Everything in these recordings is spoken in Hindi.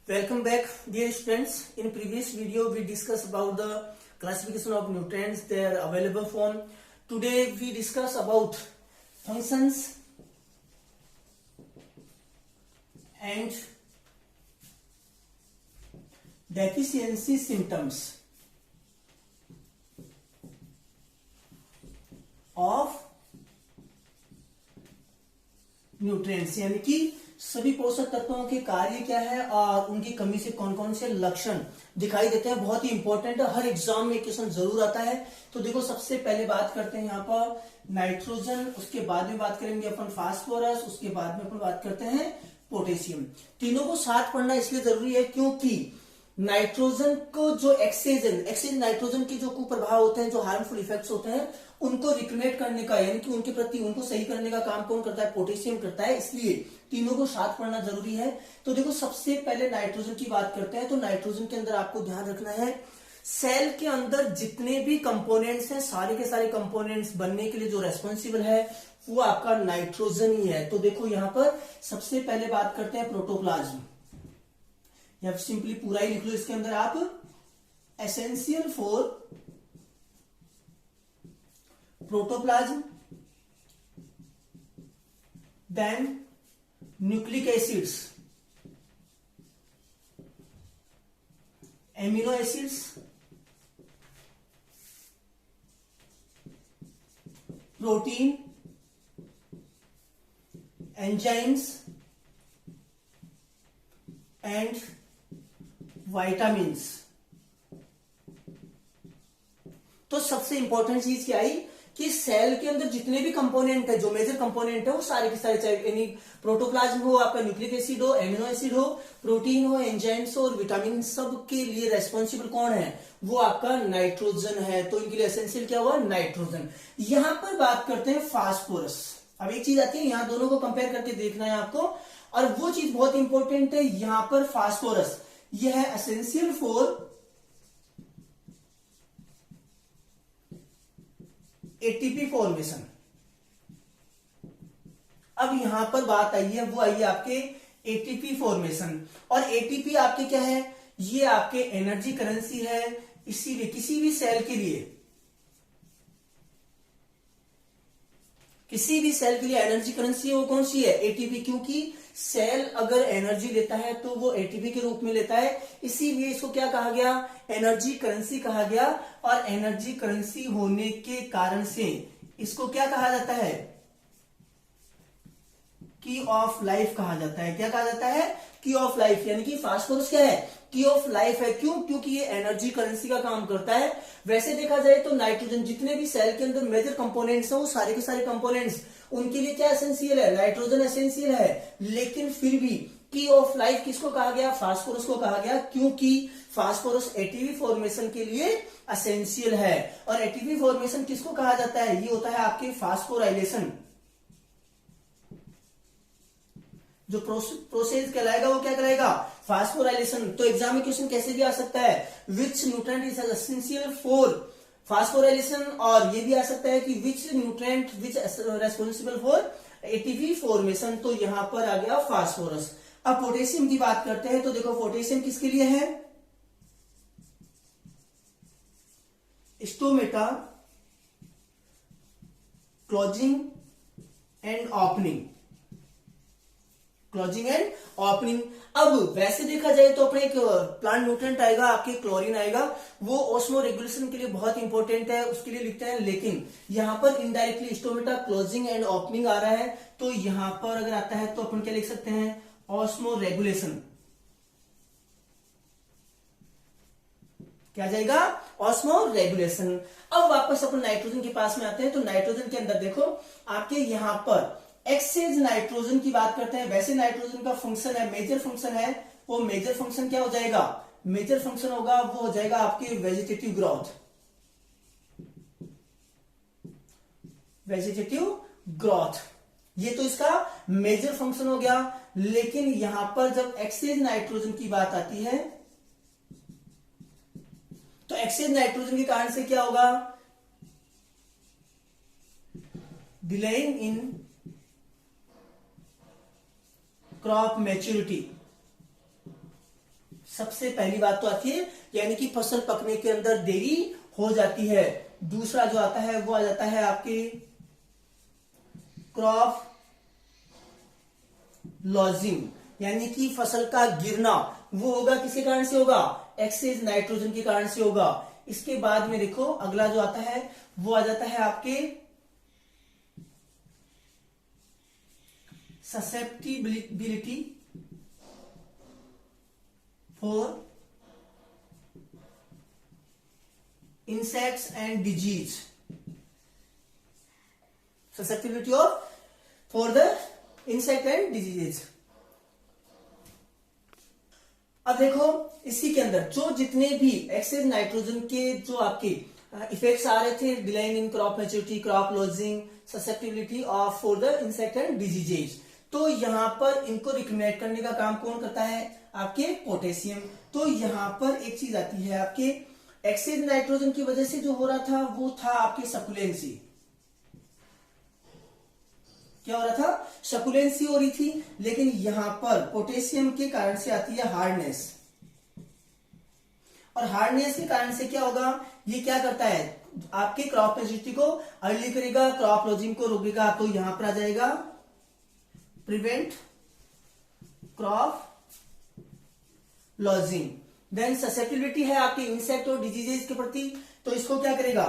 Welcome back, dear students. In previous video, we discussed about the classification of nutrients, their available form. Today, we discuss about functions and deficiency symptoms of nutrients, यानी कि सभी पोषक तत्वों के कार्य क्या है और उनकी कमी से कौन कौन से लक्षण दिखाई देते हैं। बहुत ही इंपॉर्टेंट है, हर एग्जाम में क्वेश्चन जरूर आता है। तो देखो, सबसे पहले बात करते हैं यहाँ पर नाइट्रोजन, उसके बाद में बात करेंगे अपन फास्फोरस, उसके बाद में अपन बात करते हैं पोटेशियम। तीनों को साथ पढ़ना इसलिए जरूरी है क्योंकि नाइट्रोजन को जो एक्सेज नाइट्रोजन के जो कुप्रभाव होते हैं, जो हार्मफुल इफेक्ट्स होते हैं, उनको रिक्लेट करने का, यानी कि उनके प्रति उनको सही करने का काम कौन करता है? पोटेशियम करता है। इसलिए तीनों को साथ पढ़ना जरूरी है। तो देखो, सबसे पहले नाइट्रोजन की बात करते हैं। तो नाइट्रोजन के अंदर आपको ध्यान रखना है, सेल के अंदर जितने भी कंपोनेंट्स हैं, सारे के सारे कंपोनेंट्स बनने के लिए जो रेस्पॉन्सिबल है वो आपका नाइट्रोजन ही है। तो देखो, यहां पर सबसे पहले बात करते हैं प्रोटोप्लाज्म, या सिंपली पूरा ही लिख लो इसके अंदर आप, essential for protoplasm, then nucleic acids, amino acids, protein, enzymes and vitamins. तो सबसे इंपॉर्टेंट चीज क्या आई कि सेल के अंदर जितने भी कंपोनेंट है, जो मेजर कंपोनेंट है, वो सारे के सारे, चाहे यानी प्रोटोप्लाज्म हो, आपका न्यूक्लिक एसिड हो, एमिनो एसिड हो, प्रोटीन हो, एंजाइम्स हो और विटामिन, सब के लिए रेस्पॉन्सिबल कौन है? वो आपका नाइट्रोजन है। तो इनके लिए एसेंशियल क्या हुआ? नाइट्रोजन। यहां पर बात करते हैं फास्फोरस। अब एक चीज आती है, यहां दोनों को कंपेयर करके देखना है आपको, और वो चीज बहुत इंपॉर्टेंट है। यहां पर फास्फोरस यह है एसेंशियल फॉर एटीपी फॉर्मेशन। अब यहां पर बात आई है, वो आई है आपके एटीपी फॉर्मेशन। और एटीपी आपके क्या है? ये आपके एनर्जी करेंसी है। इसीलिए किसी भी सेल के लिए एनर्जी करेंसी है, वो कौन सी है? एटीपी। क्योंकि सेल अगर एनर्जी लेता है तो वो एटीपी के रूप में लेता है, इसीलिए इसको क्या कहा गया? एनर्जी करेंसी कहा गया। और एनर्जी करेंसी होने के कारण से इसको क्या कहा जाता है? की ऑफ लाइफ कहा जाता है। क्या कहा जाता है? की ऑफ लाइफ। यानी कि फास्फोरस क्या है? की ऑफ लाइफ है। क्यों? क्योंकि ये एनर्जी करेंसी का काम करता है। वैसे देखा जाए तो नाइट्रोजन, जितने भी सेल के अंदर मेजर कंपोनेंट्स हैं, वो सारे के सारे कंपोनेंट्स, उनके लिए क्या एसेंशियल है? नाइट्रोजन एसेंशियल है। लेकिन फिर भी की ऑफ लाइफ किसको कहा गया? फास्फोरस को कहा गया, क्योंकि फास्फोरस एटीपी फॉर्मेशन के लिए एसेंशियल है। और एटीपी फॉर्मेशन किसको कहा जाता है? ये होता है आपके फास्फोराइलेशन। जो प्रोसेस कहलाएगा वो क्या कहलाएगा? फास्फोराइलेशन। तो एग्जाम में क्वेश्चन कैसे भी आ सकता है, विच nutrient is essential for phosphorylation, और ये भी आ सकता है कि विच nutrient which responsible for ATP formation. तो यहां पर आ गया फास्फोरस। अब पोटेशियम की बात करते हैं। तो देखो, पोटेशियम किसके लिए है? Stomata, closing and opening. अब वैसे देखा जाए तो अपने एक प्लांट न्यूट्रिएंट आएगा, आपके क्लोरीन आएगा, वो ऑस्मो रेगुलेशन के लिए बहुत इंपॉर्टेंट है, उसके लिए लिखते हैं। लेकिन यहां पर indirectly stomata, closing and opening आ रहा है, तो यहां पर अगर आता है तो अपन क्या लिख सकते हैं? Osmo regulation. क्या जाएगा? Osmo regulation. अब वापस अपन नाइट्रोजन के पास में आते हैं। तो नाइट्रोजन के अंदर देखो, आपके यहां पर एक्सेज नाइट्रोजन की बात करते हैं। वैसे नाइट्रोजन का फंक्शन है, मेजर फंक्शन है, वो मेजर फंक्शन क्या हो जाएगा? मेजर फंक्शन होगा वो हो जाएगा आपकी वेजिटेटिव ग्रोथ। ये तो इसका मेजर फंक्शन हो गया। लेकिन यहां पर जब एक्सेज नाइट्रोजन की बात आती है, तो एक्सेज नाइट्रोजन के कारण से क्या होगा? डिलेइंग इन क्रॉप मैच्योरिटी, सबसे पहली बात तो आती है, यानी कि फसल पकने के अंदर देरी हो जाती है। दूसरा जो आता है वो आ जाता है आपके क्रॉप लॉजिंग, यानी कि फसल का गिरना वो होगा किसके कारण से होगा, एक्सेस नाइट्रोजन के कारण से होगा। इसके बाद में देखो अगला जो आता है वो आ जाता है आपके susceptibility for insects and disease, susceptibility of for the insect and diseases। अब देखो इसी के अंदर जो जितने भी एक्सेस नाइट्रोजन के जो आपके इफेक्ट्स आ रहे थे, decline in crop maturity, crop lodging, susceptibility of for the insect and diseases, तो यहां पर इनको रिकमेंड करने का काम कौन करता है, आपके पोटेशियम। तो यहां पर एक चीज आती है आपके एक्सेस नाइट्रोजन की वजह से जो हो रहा था वो था आपकी सकुलेंसी। क्या हो रहा था, सकुलेंसी हो रही थी। लेकिन यहां पर पोटेशियम के कारण से आती है हार्डनेस, और हार्डनेस के कारण से क्या होगा, ये क्या करता है आपके क्रॉप मैच्योरिटी को अर्ली करेगा, क्रॉप लॉजिंग को रोकेगा। तो यहां पर आ जाएगा prevent crop lodging. Then susceptibility है आपके इंसेक्ट और डिजीजेज के प्रति, तो इसको क्या करेगा,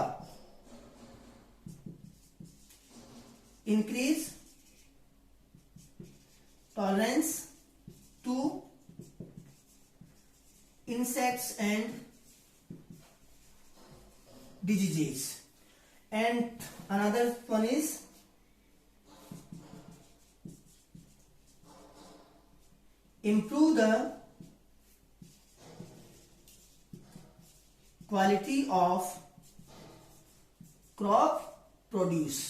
increase tolerance to insects and diseases, and another one is improve the quality of crop produce।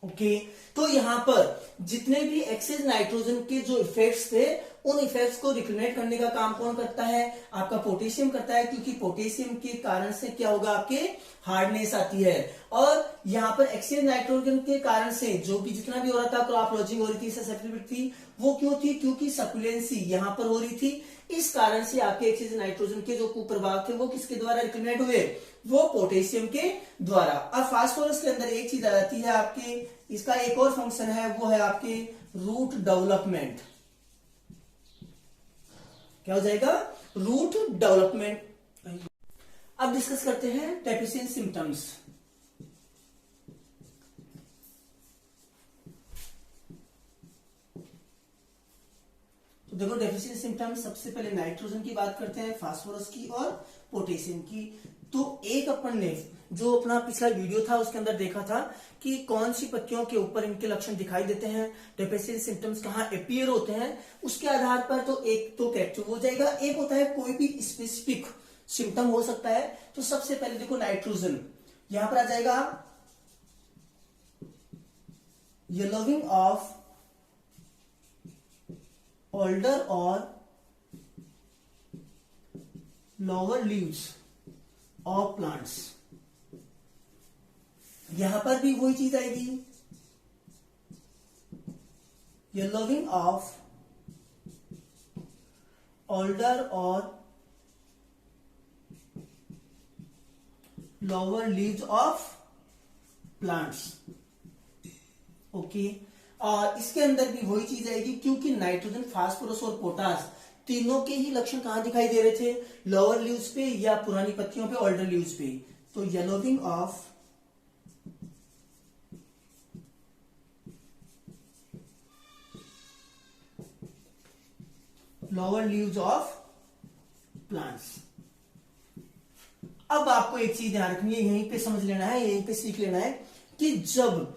Okay तो यहां पर जितने भी एक्सेस नाइट्रोजन के जो इफेक्ट्स थे उन इफेक्ट्स को रिकग्नाइट करने का काम कौन करता है, आपका पोटेशियम करता है, क्योंकि पोटेशियम के कारण से क्या होगा, आपके हार्डनेस आती है। और यहां पर एक्सेस नाइट्रोजन के कारण से जो भी जितना भी हो रहा था, क्रॉप लॉजिंग हो रही थी, ससेप्टिबिलिटी थी, वो क्यों थी, क्योंकि सकुलेंसी यहां पर हो रही थी। इस कारण से आपके एक्सेस नाइट्रोजन के जो कुप्रभाव थे वो किसके द्वारा रिकग्नाइट हुए, वो पोटेशियम के द्वारा। अब फास्फोरस के अंदर एक चीज आ जाती है आपके, इसका एक और फंक्शन है, वो है आपके रूट डेवलपमेंट। क्या हो जाएगा, रूट डेवलपमेंट। अब डिस्कस करते हैं डेफिशिएंसी सिम्टम्स। तो देखो डेफिशिएंसी सिम्टम्स, सबसे पहले नाइट्रोजन की बात करते हैं, फास्फोरस की और पोटेशियम की। तो एक अपन ने जो अपना पिछला वीडियो था उसके अंदर देखा था कि कौन सी पत्तियों के ऊपर इनके लक्षण दिखाई देते हैं, डेफिशिएंसी सिम्टम्स कहाँ अपीयर होते हैं, उसके आधार पर तो एक तो कैरेक्टर हो जाएगा, एक होता है कोई भी स्पेसिफिक सिम्टम हो सकता है। तो सबसे पहले देखो नाइट्रोजन, यहां पर आ जाएगा yellowing of older or lower leaves of plants। यहां पर भी वही चीज आएगी, yellowing of older or lower leaves of plants। Okay और इसके अंदर भी वही चीज आएगी, क्योंकि नाइट्रोजन, फास्फोरस और पोटास तीनों के ही लक्षण कहां दिखाई दे रहे थे, लोअर लीव्स पे या पुरानी पत्तियों पे, ओल्डर लीव्स पे। तो yellowing of lower leaves of plants. अब आपको एक चीज ध्यान रखनी है, यहीं पे समझ लेना है, यहीं पे सीख लेना है कि जब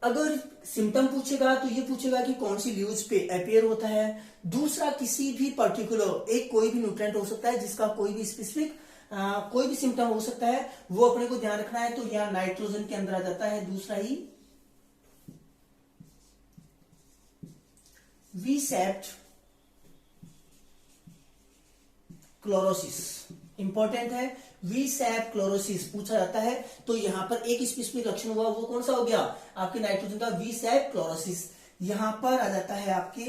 अगर सिम्टम पूछेगा तो ये पूछेगा कि कौन सी लीव्स पे अपीयर होता है। दूसरा किसी भी पर्टिकुलर एक कोई भी न्यूट्रिएंट हो सकता है जिसका कोई भी स्पेसिफिक कोई भी सिम्टम हो सकता है, वो अपने को ध्यान रखना है। तो यहां नाइट्रोजन के अंदर आ जाता है दूसरा ही वीसेप्ट क्लोरोसिस, इंपॉर्टेंट है। वीसैप क्लोरोसिस पूछा जाता है, तो यहां पर एक स्पेसिफिक लक्षण हुआ, वो कौन सा हो गया, आपके नाइट्रोजन का वीसैप क्लोरोसिस। यहां पर आ जाता है आपके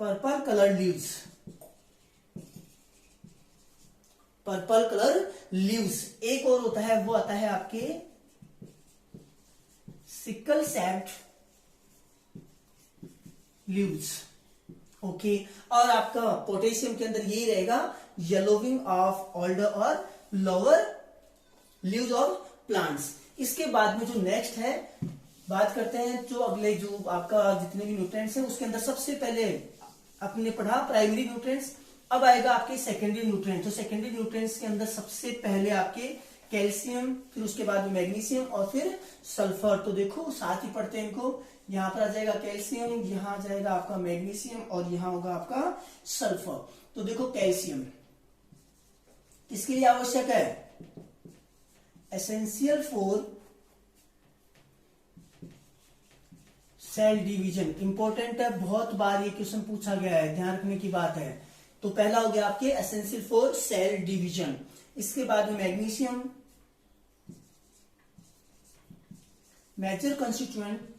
purple colour leaves, purple colour leaves. एक और होता है, वो आता है आपके सिकल सैप्ड लीव्स। ओके, और आपका पोटेशियम के अंदर यही रहेगा, येलोविंग ऑफ ओल्डर और लोअर लीव्स ऑफ प्लांट्स। इसके बाद में जो नेक्स्ट है, बात करते हैं जो अगले जो आपका जितने भी न्यूट्रिएंट्स हैं उसके अंदर सबसे पहले आपने पढ़ा प्राइमरी न्यूट्रिएंट्स। अब आएगा आपके सेकेंडरी न्यूट्रिएंट्स। तो सेकेंडरी न्यूट्रिएंट्स के अंदर सबसे पहले आपके कैल्शियम, फिर उसके बाद में मैग्नीशियम और फिर सल्फर। तो देखो साथ ही पढ़ते हैं इनको। यहां पर आ जाएगा कैल्शियम, यहां आ जाएगा आपका मैग्नीशियम और यहां होगा आपका सल्फर। तो देखो कैल्शियम किसके लिए आवश्यक है? Essential for sale division. Important है, बहुत बार ये क्वेश्चन पूछा गया है, ध्यान रखने की बात है। तो पहला हो गया आपके एसेंशियल फॉर सेल डिवीजन। इसके बाद में magnesium, major constituent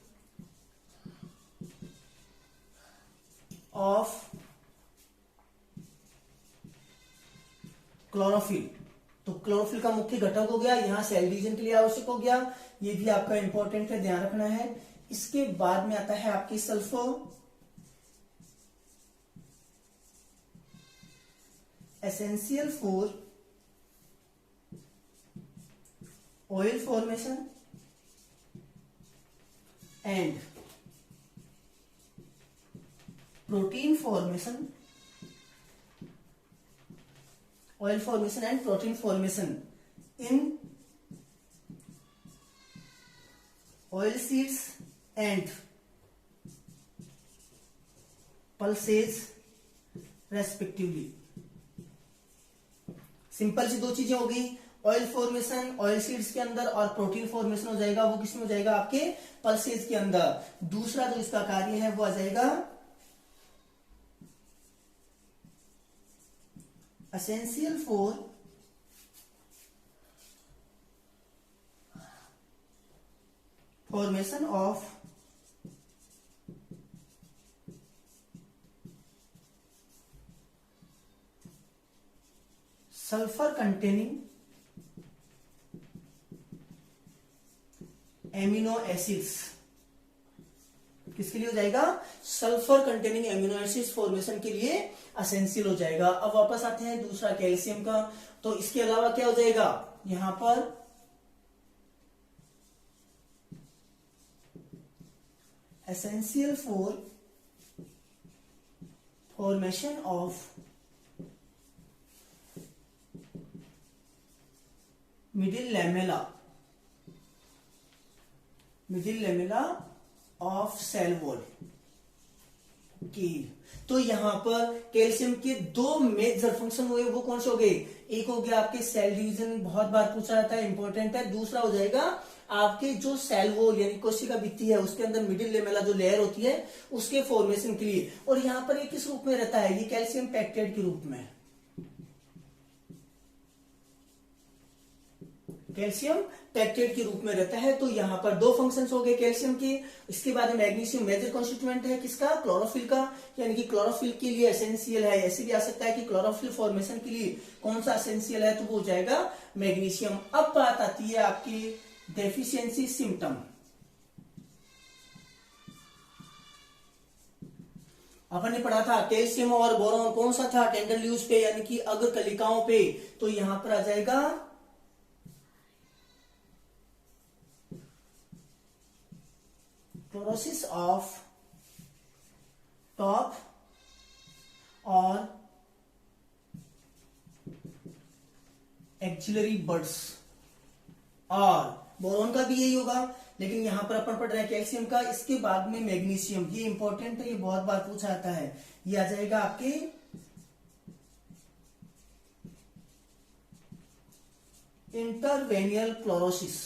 of chlorophyll. तो क्लोरोफिल का मुख्य घटक हो गया, यहां सेल डिवीजन के लिए आवश्यक हो गया, ये भी आपका इंपॉर्टेंट है, ध्यान रखना है। इसके बाद में आता है आपकी sulphur, essential for oil formation and protein formation, oil formation and protein formation in oil seeds and pulses respectively. Simple सी दो चीजें हो गई, ऑयल फॉर्मेशन ऑयल सीड्स के अंदर और प्रोटीन फॉर्मेशन हो जाएगा वो किसमें हो जाएगा? आपके पल्सेस के अंदर। दूसरा जो इसका कार्य है वो आ जाएगा essential for formation of sulphur containing amino acids. किसके लिए हो जाएगा? Sulphur containing amino acids formation के लिए एसेंशियल हो जाएगा। अब वापस आते हैं दूसरा कैल्शियम का। तो इसके अलावा क्या हो जाएगा? यहां पर essential for formation of middle lamella of cell wall. तो यहां पर कैल्शियम के दो मेजर फंक्शन हुए, वो कौन से हो गए? एक हो गया आपके सेल डिवीजन, बहुत बार पूछा जाता है, इंपॉर्टेंट है। दूसरा हो जाएगा आपके जो सेल वॉल यानी कोशिका भित्ति है उसके अंदर मिडिल लेमेला जो लेयर होती है उसके फॉर्मेशन के लिए। और यहां पर ये किस रूप में रहता है? ये कैल्शियम पेक्टेट के रूप में, कैल्शियम पेक्टेट के रूप में रहता है। तो यहां पर दो फंक्शंस हो गए कैल्शियम के। इसके बाद में मैग्नीशियम मेजर कॉन्स्टिट्यूएंट है किसका? क्लोरोफिल का, यानी कि क्लोरोफिल के लिए एसेंशियल है। ऐसे भी आ सकता है कि क्लोरोफिल फॉर्मेशन के लिए कौन सा एसेंशियल है, तो वो हो जाएगा मैग्नीशियम। अब बात आती है आपकी डेफिशिएंसी सिम्टम। अपन ने पढ़ा था कैल्शियम और बोरॉन कौन सा था? टेंडर लीव्स पे यानी कि अग्र कलिकाओं पे। तो यहां पर आ जाएगा क्लोरोसिस ऑफ टॉप और एक्सिलरी बड्स। और बोरॉन का भी यही होगा, लेकिन यहां पर अपन पढ़ रहे हैं कैल्शियम का। इसके बाद में मैग्नीशियम, ये इंपॉर्टेंट है, ये बहुत बार पूछा जाता है। ये आ जाएगा आपके इंटरवेनियल क्लोरोसिस।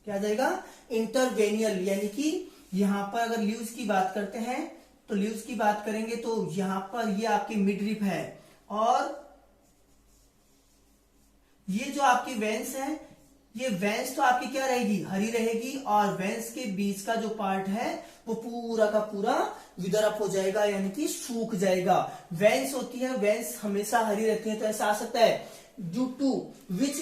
क्या आ जाएगा? इंटरवेनियल, यानी कि यहां पर अगर लीव्स की बात करते हैं तो लीव्स की बात करेंगे तो यहां पर ये आपकी मिडरिप है और ये जो आपकी वेन्स हैं ये वेंस तो आपकी क्या रहेगी, हरी रहेगी, और वेंस के बीच का जो पार्ट है वो पूरा का पूरा विदर अप हो जाएगा, यानी कि सूख जाएगा। वेंस होती है, वेंस हमेशा हरी रहती है, तो ऐसा आ सकता है due to which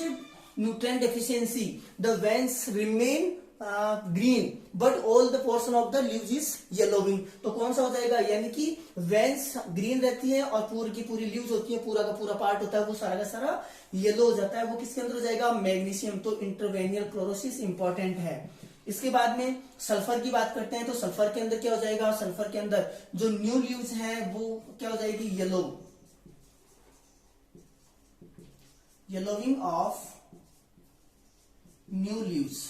nutrient deficiency the veins remain green but all the portion of the leaves is yellowing. तो कौन सा हो जाएगा, यानी कि वेंस ग्रीन रहती है और पूरी की पूरी लीव्स होती है, पूरा का पूरा पार्ट होता है वो सारा का सारा येलो हो जाता है। वो किसके अंदर हो जाएगा, मैग्नीशियम। तो इंटरवेनियल क्लोरोसिस इंपॉर्टेंट है। इसके बाद में सल्फर की बात करते हैं, तो सल्फर के अंदर क्या हो जाएगा, सल्फर के अंदर जो न्यू लीव्स हैं वो क्या हो जाएगी, येलोविंग ऑफ न्यू लीव्स।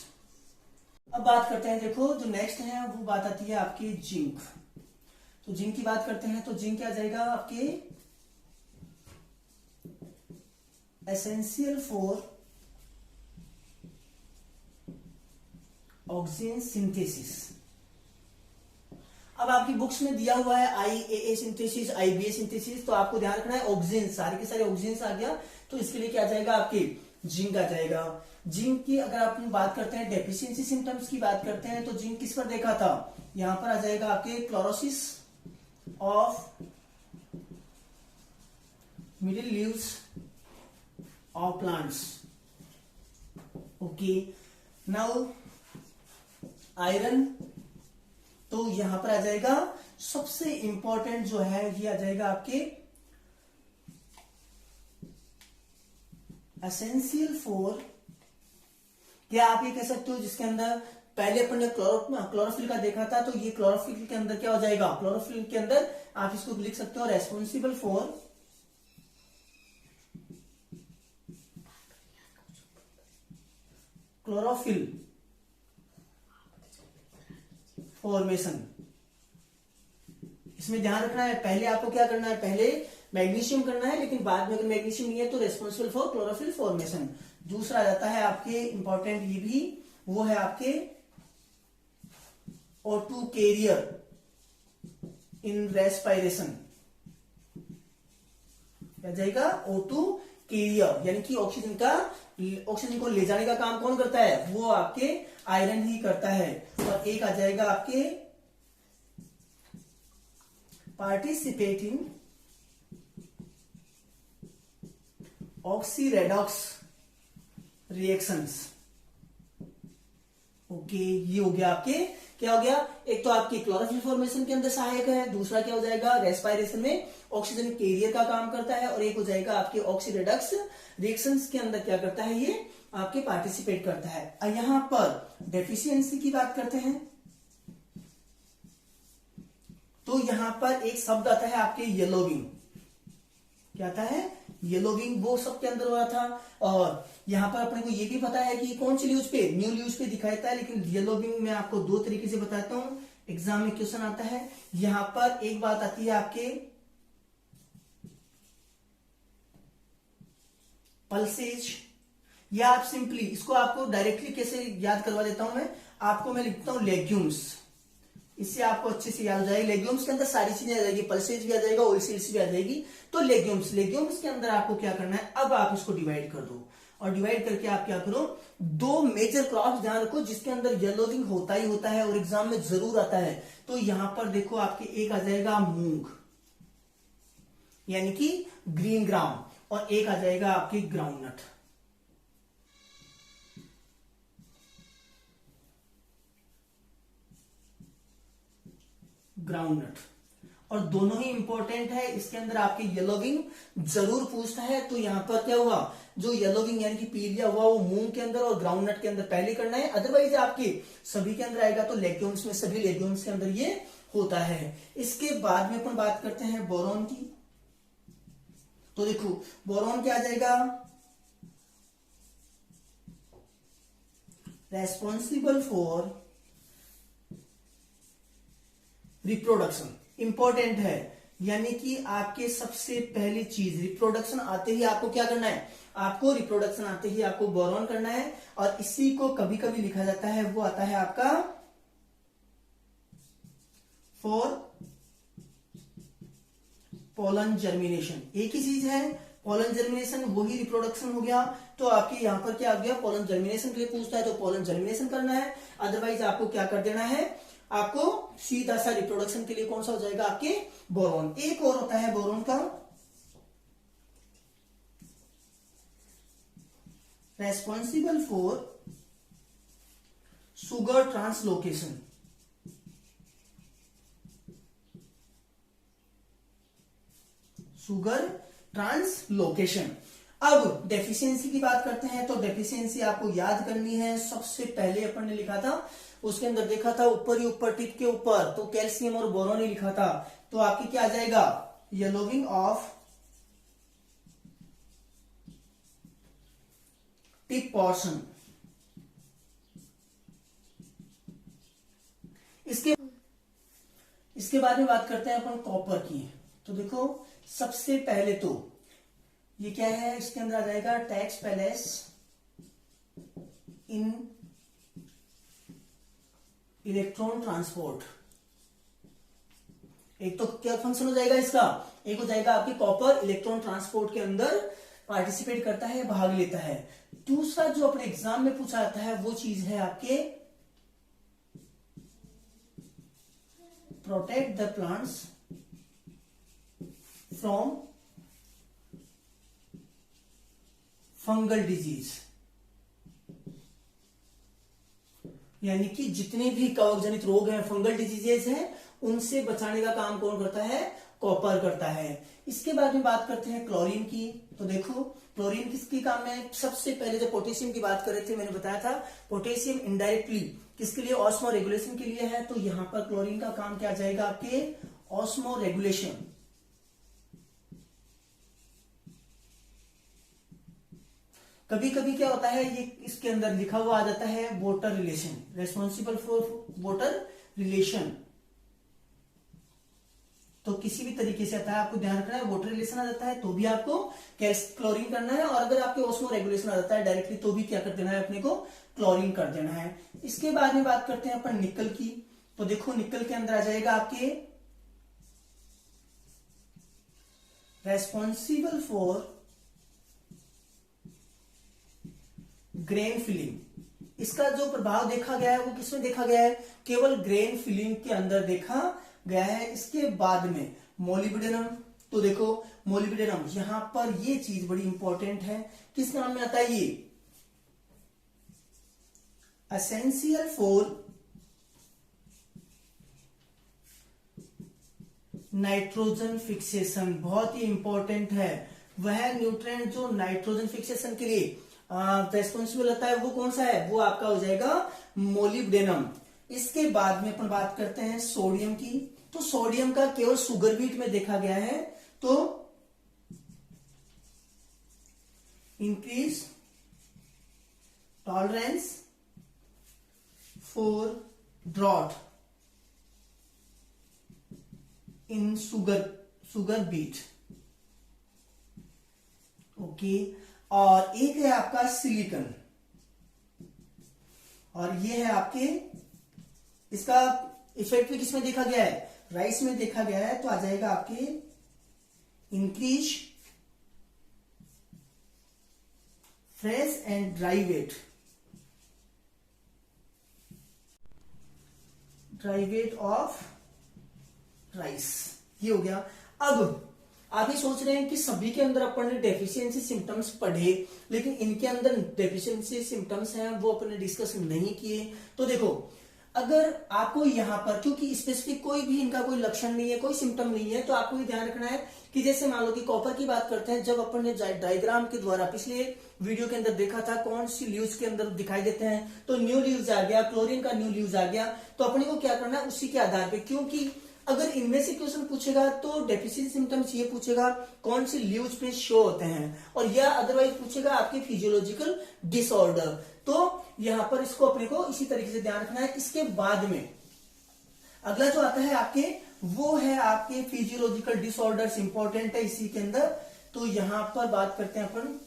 अब बात करते हैं, देखो जो नेक्स्ट है वो बात आती है आपकी जिंक। तो जिंक की बात करते हैं, तो जिंक क्या जाएगा आपके एसेंशियल फॉर ऑक्सीजन सिंथेसिस। अब आपकी बुक्स में दिया हुआ है IAA सिंथेसिस, IBA सिंथेसिस, तो आपको ध्यान रखना है ऑक्सीजन, सारे के सारे ऑक्सीजन आ गया, तो इसके लिए क्या आ जाएगा आपके जिंक आ जाएगा। जिंक की अगर आप बात करते हैं, डेफिशिएंसी सिम्टम्स की बात करते हैं, तो जिंक किस पर देखा था, यहां पर आ जाएगा आपके chlorosis of middle leaves of plants. Okay, now iron, तो यहां पर आ जाएगा सबसे इंपॉर्टेंट जो है ये आ जाएगा आपके एसेंशियल फॉर, क्या आप ये कह सकते हो जिसके अंदर पहले अपन ने क्लोरोफिल का देखा था, तो ये क्लोरोफिल के अंदर क्या हो जाएगा, क्लोरोफिल के अंदर आप इसको लिख सकते हो रेस्पॉन्सिबल फॉर क्लोरोफिल फॉर्मेशन। इसमें ध्यान रखना है, पहले आपको क्या करना है, पहले मैग्नीशियम करना है, लेकिन बाद में अगर मैग्नीशियम नहीं है तो रेस्पॉन्सिबल फॉर क्लोरोफिल फॉर्मेशन। दूसरा जाता है आपके इंपॉर्टेंट, ये भी वो है आपके O2 कैरियर इन रेस्पिरेशन। क्या जाएगा, O2 कैरियर, यानी कि ऑक्सीजन को ले जाने का काम कौन करता है, वो आपके आयरन ही करता है। और एक आ जाएगा आपके पार्टिसिपेटिंग ऑक्सीरेडॉक्स रिएक्शंस। ओके, ये हो गया आपके, क्या हो गया, एक तो आपकी क्लोरोफिल फॉर्मेशन के अंदर सहायक है, दूसरा क्या हो जाएगा, रेस्पिरेशन में ऑक्सीजन कैरियर का काम करता है, और एक हो जाएगा आपके ऑक्सीरेडॉक्स रिएक्शंस के अंदर क्या करता है, ये आपके पार्टिसिपेट करता है। यहां पर डेफिशिएंसी की बात करते हैं, तो यहां पर एक शब्द आता है आपके येलोविंग। क्या आता है, येलोविंग, वो सबके अंदर हुआ था। और यहां पर अपने को ये भी पता है कि कौन सी लीव्स पे, न्यू लीव्स पे दिखाता है, लेकिन येलोविंग में आपको दो तरीके से बताता हूं, एग्जाम में क्वेश्चन आता है। यहां पर एक बात आती है आपके पल्सेज, या आप सिंपली इसको आपको डायरेक्टली कैसे याद करवा देता हूं मैं लिखता हूं लेग्यूम्स, इससे आपको अच्छे से याद हो जाएगी। लेग्यूम्स के अंदर सारी चीजें आ जाएगी, पल्सेज भी आ जाएगा, ऑयल सीड्स भी आ जाएगी। तो लेग्यूम्स के अंदर आपको क्या करना है, अब आप इसको डिवाइड कर दो, और डिवाइड करके आप क्या करो, दो मेजर क्रॉप्स ध्यान रखो जिसके अंदर येलोविंग होता ही होता है और एग्जाम में जरूर आता है। तो यहां पर देखो आपके एक आ जाएगा मूंग, यानी कि ग्रीन ग्राम, और एक आ जाएगा आपकी ग्राउंडनट। ग्राउंडनट, और दोनों ही इंपॉर्टेंट है। इसके अंदर आपके येलोविंग जरूर पूछता है। तो यहां पर क्या हुआ, जो येलोविंग यानी कि पीलिया हुआ वो मूंग के अंदर और ग्राउंडनट के अंदर पहले करना है, अदरवाइज आपके सभी के अंदर आएगा। तो लेग्यूम्स में, सभी लेग्यूम्स के अंदर ये होता है। इसके बाद में अपन बात करते हैं बोरॉन की। तो देखो बोरॉन क्या आ जाएगा, रेस्पॉन्सिबल फॉर रिप्रोडक्शन, इंपॉर्टेंट है। यानी कि आपके सबसे पहली चीज रिप्रोडक्शन आते ही आपको क्या करना है, आपको रिप्रोडक्शन आते ही आपको बोरॉन करना है। और इसी को कभी कभी लिखा जाता है, वो आता है आपका फॉर पोलन जर्मिनेशन। एक ही चीज है, पोलन जर्मिनेशन वही रिप्रोडक्शन हो गया। तो आपके यहाँ पर क्या आ गया, पोलन जर्मिनेशन के लिए पूछता है तो पोलन जर्मिनेशन करना है, अदरवाइज आपको क्या कर देना है, आपको सीधा सा रिप्रोडक्शन के लिए कौन सा हो जाएगा आपके बोरोन। एक और होता है बोरोन का responsible for sugar translocation. Sugar translocation. अब डेफिशिएंसी की बात करते हैं, तो डेफिशिएंसी आपको याद करनी है। सबसे पहले अपन ने लिखा था, उसके अंदर देखा था ऊपर ही ऊपर टिप के ऊपर तो कैल्शियम और बोरोन ही लिखा था। तो आपकी क्या आ जाएगा, येलोविंग ऑफ टिप पोर्शन। इसके बाद में बात करते हैं अपन कॉपर की। तो देखो सबसे पहले तो ये क्या है, इसके अंदर आ जाएगा टैक्स पैलेस इन इलेक्ट्रॉन ट्रांसपोर्ट। एक तो क्या फंक्शन हो जाएगा इसका, एक हो जाएगा आपकी कॉपर इलेक्ट्रॉन ट्रांसपोर्ट के अंदर पार्टिसिपेट करता है, भाग लेता है। दूसरा जो अपने एग्जाम में पूछा जाता है वो चीज है आपके protect the plants from fungal disease. यानी कि जितने भी कवक जनित रोग हैं, फंगल डिजीजेस हैं, उनसे बचाने का काम कौन करता है, कॉपर करता है। इसके बाद में बात करते हैं क्लोरीन की। तो देखो क्लोरीन किसके काम में, सबसे पहले जब पोटेशियम की बात कर रहे थे मैंने बताया था पोटेशियम इनडायरेक्टली किसके लिए, ऑस्मो रेगुलेशन के लिए है। तो यहां पर क्लोरीन का काम क्या आ जाएगा आपके, ऑस्मो रेगुलेशन। कभी कभी क्या होता है, ये इसके अंदर लिखा हुआ आ जाता है water relation, responsible for water relation. तो किसी भी तरीके से आता है, आपको ध्यान रखना है। वाटर रिलेशन आ जाता है तो भी आपको क्लोरीन करना है, और अगर आपके ऑस्मो रेगुलेशन आ जाता है डायरेक्टली तो भी क्या कर देना है, अपने को क्लोरीन कर देना है। इसके बाद में बात करते हैं अपन निकल की। तो देखो निकल के अंदर आ जाएगा आपके रेस्पॉन्सिबल फॉर ग्रेन फिलिंग। इसका जो प्रभाव देखा गया है वो किसमें देखा गया है, केवल ग्रेन फिलिंग के अंदर देखा गया है। इसके बाद में मोलिब्डेनम। तो देखो मोलिब्डेनम यहां पर ये चीज बड़ी इंपॉर्टेंट है, किस नाम में आता है ये, एसेंशियल फॉर नाइट्रोजन फिक्सेशन। बहुत ही इंपॉर्टेंट है, वह न्यूट्रिएंट जो नाइट्रोजन फिक्सेशन के लिए रेस्पॉन्सिबल होता है वो कौन सा है, वो आपका हो जाएगा मोलिब्डेनम। इसके बाद में अपन बात करते हैं सोडियम की। तो सोडियम का केवल शुगर बीट में देखा गया है। तो increase tolerance for drought in sugar beet. Okay, और एक है आपका सिलिकॉन, और ये है आपके, इसका इफेक्ट भी किसमें देखा गया है, राइस में देखा गया है। तो आ जाएगा आपके increase fresh and dry weight of rice. ये हो गया। अब आप ये सोच रहे हैं कि सभी के अंदर अपन ने डेफिशिएंसी सिम्टम्स पढ़े, लेकिन इनके अंदर डेफिशिएंसी सिम्टम्स हैं वो अपन ने डिस्कस नहीं किए। तो देखो अगर आपको यहाँ पर, क्योंकि स्पेसिफिक कोई भी इनका कोई लक्षण नहीं है, कोई सिम्टम नहीं है, तो आपको ये ध्यान रखना है कि जैसे मान लो कि कॉपर की बात करते हैं, जब अपन ने डायग्राम के द्वारा पिछले वीडियो के अंदर देखा था कौन सी लीव्स के अंदर दिखाई देते हैं, तो न्यू लीव्स आ गया, क्लोरीन का न्यू लीव्स आ गया। तो अपने को क्या करना है उसी के आधार पर, क्योंकि अगर इनमें से क्वेश्चन पूछेगा तो डेफिशिएंसी सिम्टम्स ये पूछेगा कौन सी लीव्स पे शो होते हैं, और या अदरवाइज पूछेगा आपके फिजियोलॉजिकल डिसऑर्डर। तो यहां पर इसको अपने को इसी तरीके से ध्यान रखना है। इसके बाद में अगला जो आता है आपके, वो है आपके फिजियोलॉजिकल डिसऑर्डर्स, इंपॉर्टेंट है इसी के अंदर। तो यहां पर बात करते हैं अपन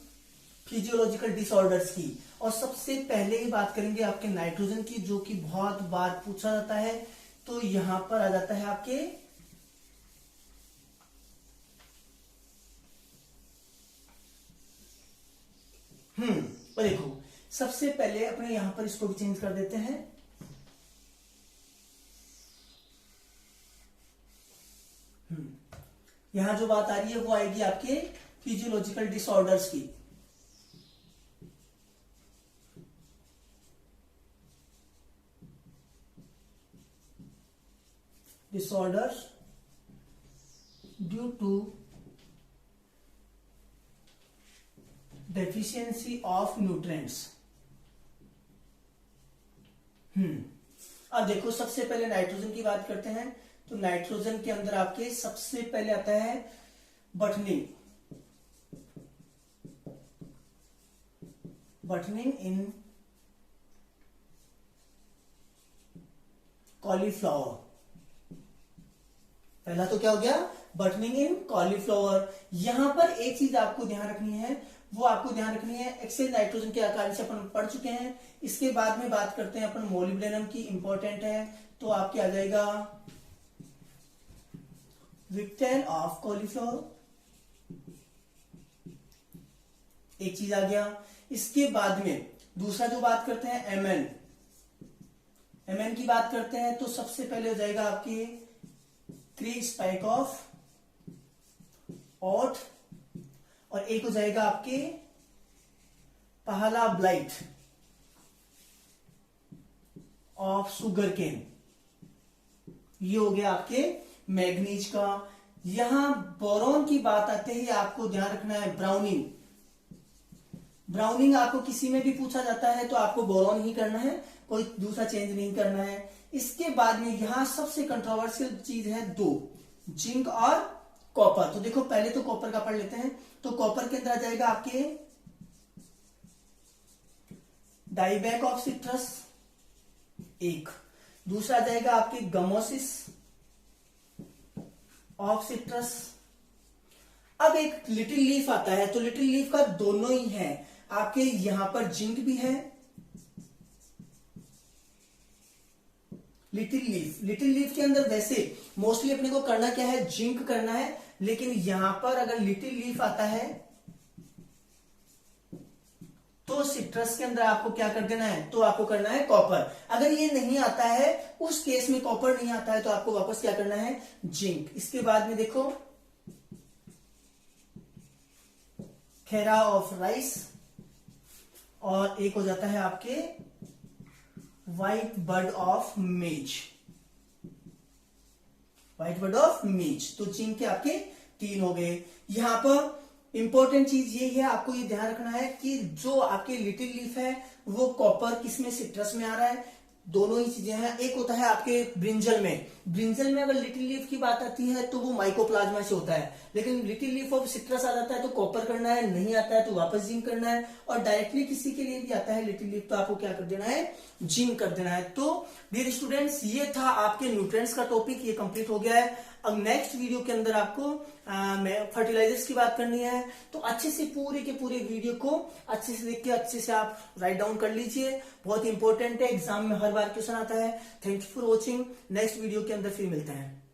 फिजियोलॉजिकल डिसऑर्डर्स की, और सबसे पहले ही बात करेंगे आपके नाइट्रोजन की, जो कि बहुत बार पूछा जाता है। तो यहां पर आ जाता है आपके और देखो सबसे पहले अपने यहां पर इसको भी चेंज कर देते हैं। यहां जो बात आ रही है वो आएगी आपके फिजियोलॉजिकल डिसऑर्डर्स की। Disorders due to deficiency of nutrients. अब देखो सबसे पहले नाइट्रोजन की बात करते हैं। तो नाइट्रोजन के अंदर आपके सबसे पहले आता है बटनिंग। बटनिंग इन कॉलीफ्लावर। पहला तो क्या हो गया, बटनिंग इन कॉलीफ्लावर। यहां पर एक चीज आपको ध्यान रखनी है, वो आपको ध्यान रखनी है एक्सेस नाइट्रोजन के आकार से अपन पढ़ चुके हैं। इसके बाद में बात करते हैं अपन मोलिब्डेनम की, इंपॉर्टेंट है। तो आपके आ जाएगा विक्टेल ऑफ कॉलीफ्लावर, एक चीज आ गया। इसके बाद में दूसरा जो बात करते हैं एमएन। एमएन की बात करते हैं तो सबसे पहले हो जाएगा आपके क्री स्पाइक ऑफ ओट, और एक हो जाएगा आपके पहला ब्लाइट ऑफ सुगर केन। ये हो गया आपके मैग्नीज का। यहां बोरॉन की बात आते ही आपको ध्यान रखना है ब्राउनिंग। ब्राउनिंग आपको किसी में भी पूछा जाता है तो आपको बोरॉन ही करना है, कोई दूसरा चेंज नहीं करना है। इसके बाद में यहां सबसे कंट्रोवर्शियल चीज है दो, जिंक और कॉपर। तो देखो पहले तो कॉपर का पढ़ लेते हैं। तो कॉपर के अंदर आ जाएगा आपके डाइबैक ऑफ सिट्रस एक, दूसरा आ जाएगा आपके गमोसिस ऑफ सिट्रस। अब एक लिटिल लीफ आता है, तो लिटिल लीफ का दोनों ही है, आपके यहां पर जिंक भी है, लिटिल लीफ के अंदर वैसे मोस्टली अपने को करना क्या है, जिंक करना है। लेकिन यहां पर अगर लिटिल लीफ आता है तो सिट्रस के अंदर आपको क्या कर देना है, तो आपको करना है कॉपर। अगर ये नहीं आता है, उस केस में कॉपर नहीं आता है, तो आपको वापस क्या करना है, जिंक। इसके बाद में देखो खेरा ऑफ राइस, और एक हो जाता है आपके white bud of maize. White bud of maize, तो जिंक के आपके 3 हो गए। यहां पर इंपॉर्टेंट चीज ये है, आपको ये ध्यान रखना है कि जो आपके लिटिल लीफ है वो कॉपर किसमें, सिट्रस में आ रहा है। दोनों ही चीजें हैं। एक होता है आपके ब्रिंजल में, ब्रिंजल में अगर लिटिल लीफ की बात आती है तो वो माइकोप्लाज्मा से होता है। लेकिन लिटिल लीफ ऑफ सिट्रस आ जाता है तो कॉपर करना है, नहीं आता है तो वापस जिंक करना है। और डायरेक्टली किसी के लिए भी आता है लिटिल लीफ तो आपको क्या कर देना है, जिंक कर देना है। तो डियर स्टूडेंट्स, ये था आपके न्यूट्रिएंट्स का टॉपिक, ये कंप्लीट हो गया है। अब नेक्स्ट वीडियो के अंदर आपको फर्टिलाइजर्स की बात करनी है, तो अच्छे से पूरे के पूरे वीडियो को अच्छे से देख के अच्छे से आप राइट डाउन कर लीजिए। बहुत इंपॉर्टेंट है, एग्जाम में हर बार क्वेश्चन आता है। Thank you for watching. Next video के अंदर फिर मिलते हैं।